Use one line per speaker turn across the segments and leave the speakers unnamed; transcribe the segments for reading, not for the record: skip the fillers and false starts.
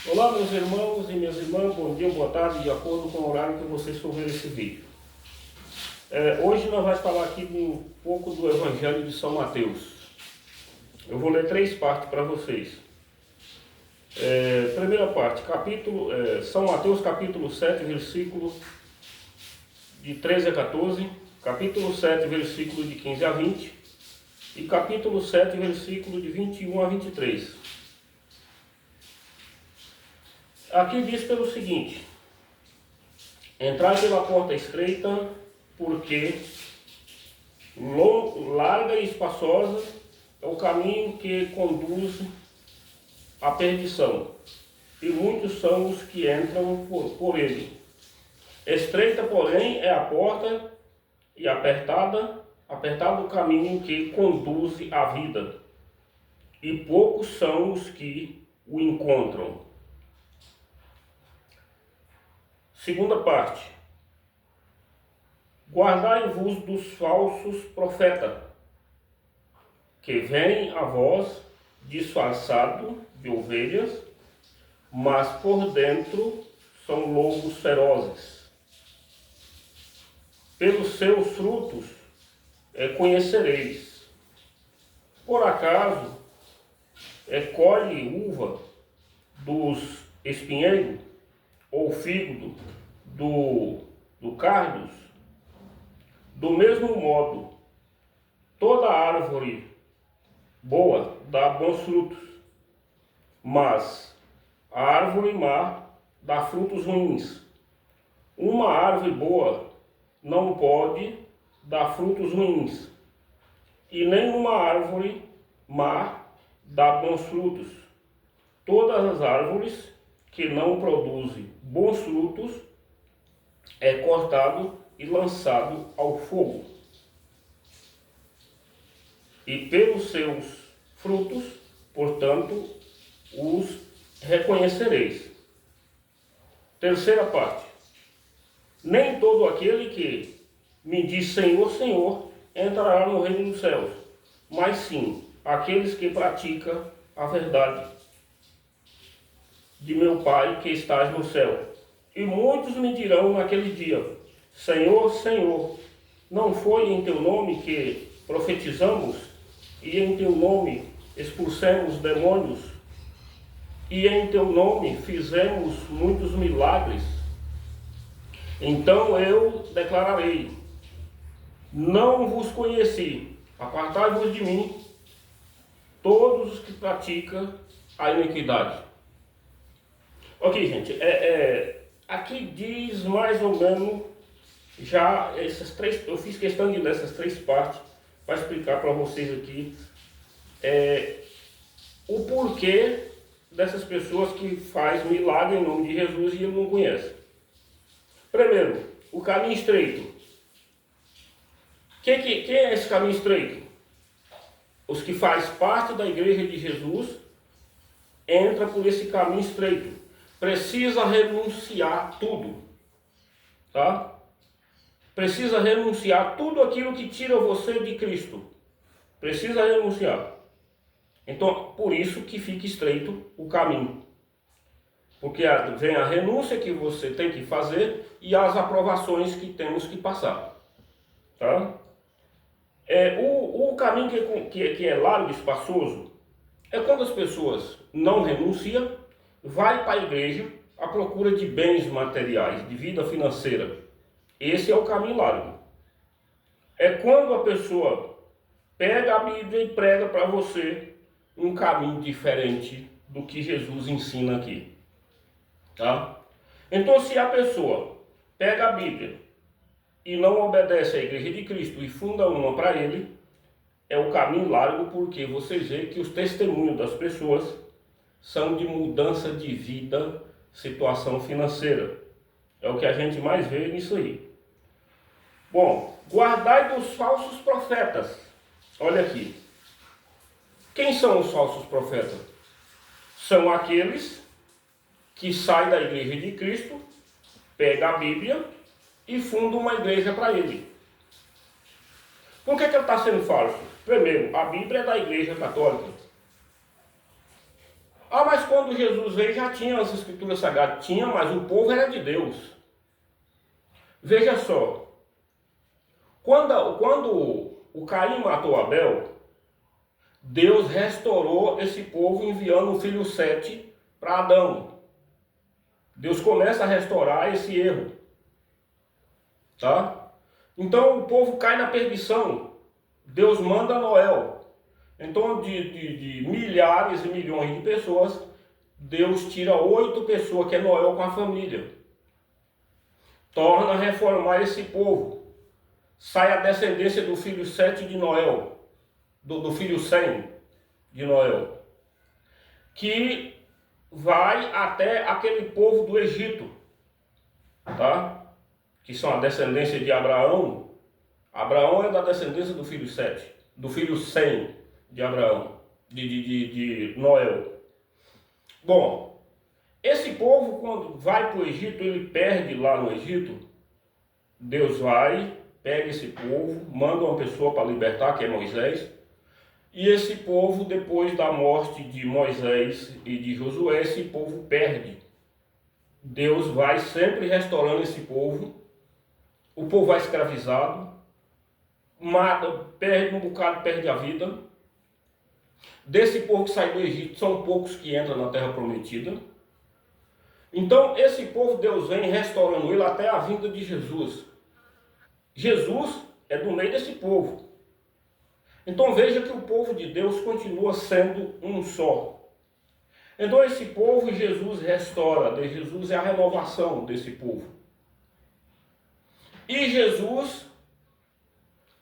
Olá, meus irmãos e minhas irmãs, bom dia, boa tarde, de acordo com o horário que vocês for ver esse vídeo. Hoje nós vamos falar aqui um pouco do Evangelho de São Mateus. Eu vou ler 3 partes para vocês. Primeira parte, São Mateus capítulo 7, versículo de 13 a 14, capítulo 7, versículo de 15 a 20 e capítulo 7, versículo de 21 a 23. Aqui diz pelo seguinte: entrai pela porta estreita, porque larga e espaçosa é o caminho que conduz à perdição, e muitos são os que entram por ele. Estreita, porém, é a porta, e apertado o caminho que conduz à vida, e poucos são os que o encontram. Segunda parte. Guardai-vos dos falsos profetas, que vêm a vós disfarçado de ovelhas, mas por dentro são lobos ferozes. Pelos seus frutos conhecereis. Por acaso colhe uva dos espinheiros, ou fígado do cardos? Do mesmo modo, toda árvore boa dá bons frutos, mas a árvore má dá frutos ruins. Uma árvore boa não pode dar frutos ruins, e nenhuma árvore má dá bons frutos. Todas as árvores que não produzem bons frutos é cortado e lançado ao fogo. E pelos seus frutos, portanto, os reconhecereis. Terceira parte. Nem todo aquele que me diz Senhor, Senhor, entrará no reino dos céus, mas sim aqueles que praticam a verdade de meu Pai que estás no céu. E muitos me dirão naquele dia: Senhor, Senhor, não foi em teu nome que profetizamos, e em teu nome expulsamos demônios, e em teu nome fizemos muitos milagres? Então eu declararei: não vos conheci, apartai-vos de mim, todos os que praticam a iniquidade. Ok, gente, aqui diz mais ou menos já essas 3, eu fiz questão de ler essas 3 partes para explicar para vocês aqui o porquê dessas pessoas que fazem milagre em nome de Jesus e ele não conhece. Primeiro, o caminho estreito. Quem é esse caminho estreito? Os que fazem parte da igreja de Jesus entram por esse caminho estreito. Precisa renunciar tudo, tá? Precisa renunciar tudo aquilo que tira você de Cristo. Precisa renunciar. Então, por isso que fica estreito o caminho. Porque vem a renúncia que você tem que fazer e as aprovações que temos que passar, tá? O caminho que é largo e espaçoso é quando as pessoas não renunciam, vai para a igreja à procura de bens materiais, de vida financeira. Esse é o caminho largo. É quando a pessoa pega a Bíblia e prega para você um caminho diferente do que Jesus ensina aqui, tá? Então, se a pessoa pega a Bíblia e não obedece à igreja de Cristo e funda uma para ele, é o caminho largo, porque você vê que os testemunhos das pessoas são de mudança de vida, situação financeira. É o que a gente mais vê nisso aí. Bom, guardai dos falsos profetas. Olha aqui. Quem são os falsos profetas? São aqueles que saem da igreja de Cristo, pegam a Bíblia e fundam uma igreja para ele. Por que ele está sendo falso? Primeiro, a Bíblia é da igreja católica. Ah, mas quando Jesus veio já tinha as escrituras sagradas. Tinha, mas o povo era de Deus. Veja só. Quando o Caim matou Abel, Deus restaurou esse povo enviando o filho Sete para Adão. Deus começa a restaurar esse erro. Tá? Então o povo cai na perdição. Deus manda Noé. Então de milhares e milhões de pessoas, Deus tira 8 pessoas, que é Noé com a família. Torna a reformar esse povo. Sai a descendência do filho Sete de Noé, do filho Sem de Noé, que vai até aquele povo do Egito, tá? Que são a descendência de Abraão. Abraão é da descendência do filho Sete, do filho Sem de Abraão, de Noé. Bom, esse povo, quando vai para o Egito, ele perde lá no Egito. Deus vai, pega esse povo, manda uma pessoa para libertar, que é Moisés. E esse povo, depois da morte de Moisés e de Josué, esse povo perde. Deus vai sempre restaurando esse povo. O povo vai escravizado, mata, perde um bocado, perde a vida. Desse povo que sai do Egito, são poucos que entram na Terra Prometida. Então, esse povo, Deus vem restaurando ele até a vinda de Jesus. Jesus é do meio desse povo. Então veja que o povo de Deus continua sendo um só. Então esse povo Jesus restaura, Jesus é a renovação desse povo. E Jesus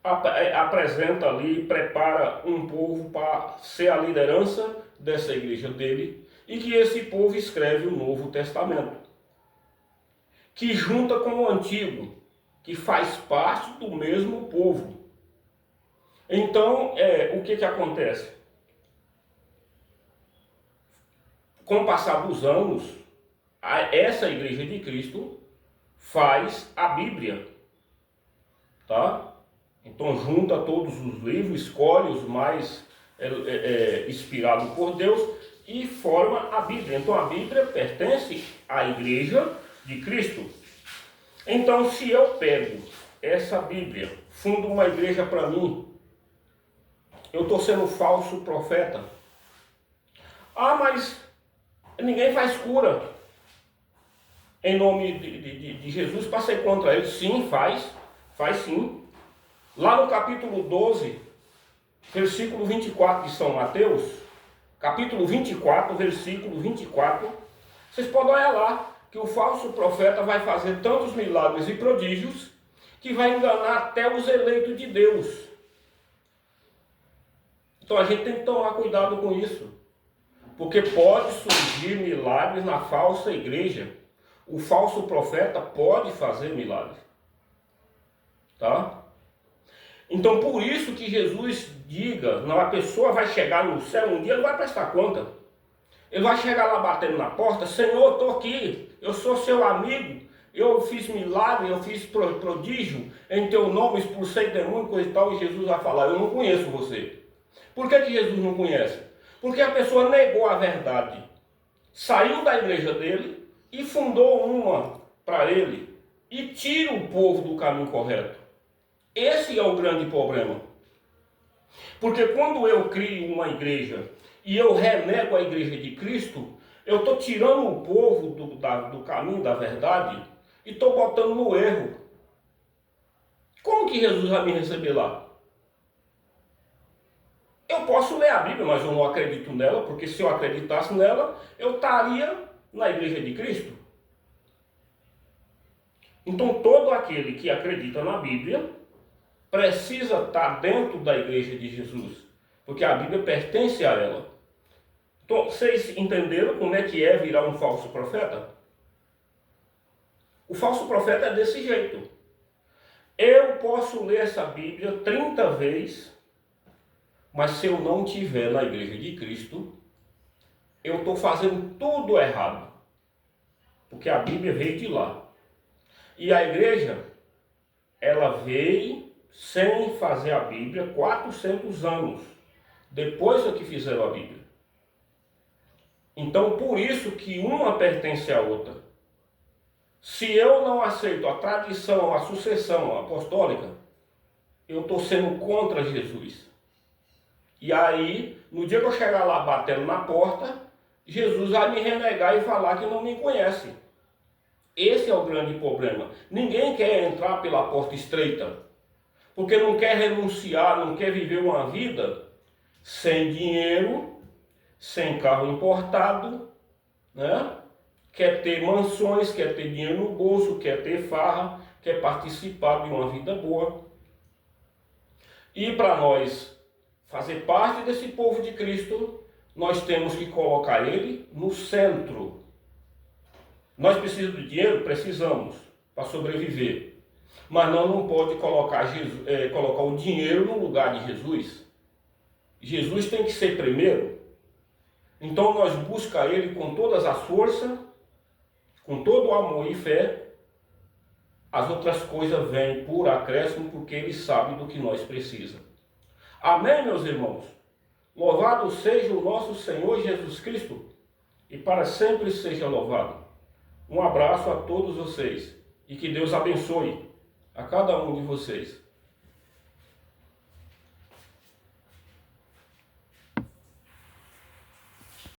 apresenta ali, prepara um povo para ser a liderança dessa igreja dele, e que esse povo escreve o Novo Testamento, que junta com o Antigo, que faz parte do mesmo povo. Então, o que acontece? Com o passar dos anos, essa igreja de Cristo faz a Bíblia, tá? Então junta todos os livros, escolhe os mais inspirados por Deus e forma a Bíblia. Então a Bíblia pertence à igreja de Cristo. Então se eu pego essa Bíblia, fundo uma igreja para mim, eu estou sendo falso profeta. Ah, mas ninguém faz cura em nome de Jesus para ser contra ele. Sim, faz sim. Lá no capítulo 12, versículo 24 de São Mateus, capítulo 24, versículo 24, vocês podem olhar lá, que o falso profeta vai fazer tantos milagres e prodígios, que vai enganar até os eleitos de Deus. Então a gente tem que tomar cuidado com isso, porque pode surgir milagres na falsa igreja. O falso profeta pode fazer milagres, tá? Então por isso que Jesus diga, não, a pessoa vai chegar no céu um dia, ele vai prestar conta. Ele vai chegar lá batendo na porta, Senhor, estou aqui, eu sou seu amigo, eu fiz milagre, eu fiz prodígio, em teu nome expulsei demônio, coisa e tal, e Jesus vai falar, eu não conheço você. Por que Jesus não conhece? Porque a pessoa negou a verdade, saiu da igreja dele e fundou uma para ele, e tira o povo do caminho correto. Esse é o grande problema. Porque quando eu crio uma igreja e eu renego a igreja de Cristo, eu estou tirando o povo do caminho da verdade e estou botando no erro. Como que Jesus vai me receber lá? Eu posso ler a Bíblia, mas eu não acredito nela, porque se eu acreditasse nela, eu estaria na igreja de Cristo. Então todo aquele que acredita na Bíblia precisa estar dentro da igreja de Jesus, porque a Bíblia pertence a ela. Então, vocês entenderam como é que é virar um falso profeta? O falso profeta é desse jeito. Eu posso ler essa Bíblia 30 vezes, mas se eu não estiver na igreja de Cristo, eu estou fazendo tudo errado, porque a Bíblia veio de lá. E a igreja, ela veio sem fazer a Bíblia 400 anos, depois é que fizeram a Bíblia. Então, por isso que uma pertence à outra. Se eu não aceito a tradição, a sucessão apostólica, eu estou sendo contra Jesus. E aí, no dia que eu chegar lá batendo na porta, Jesus vai me renegar e falar que não me conhece. Esse é o grande problema. Ninguém quer entrar pela porta estreita, porque não quer renunciar, não quer viver uma vida sem dinheiro, sem carro importado, né? Quer ter mansões, quer ter dinheiro no bolso, quer ter farra, quer participar de uma vida boa. E para nós fazer parte desse povo de Cristo, nós temos que colocar ele no centro. Nós precisamos de dinheiro? Precisamos, para sobreviver. Mas nós não podemos colocar o dinheiro no lugar de Jesus. Jesus tem que ser primeiro. Então nós buscamos ele com todas as forças, com todo o amor e fé. As outras coisas vêm por acréscimo, porque ele sabe do que nós precisamos. Amém, meus irmãos? Louvado seja o nosso Senhor Jesus Cristo, e para sempre seja louvado. Um abraço a todos vocês, e que Deus abençoe a cada um de vocês.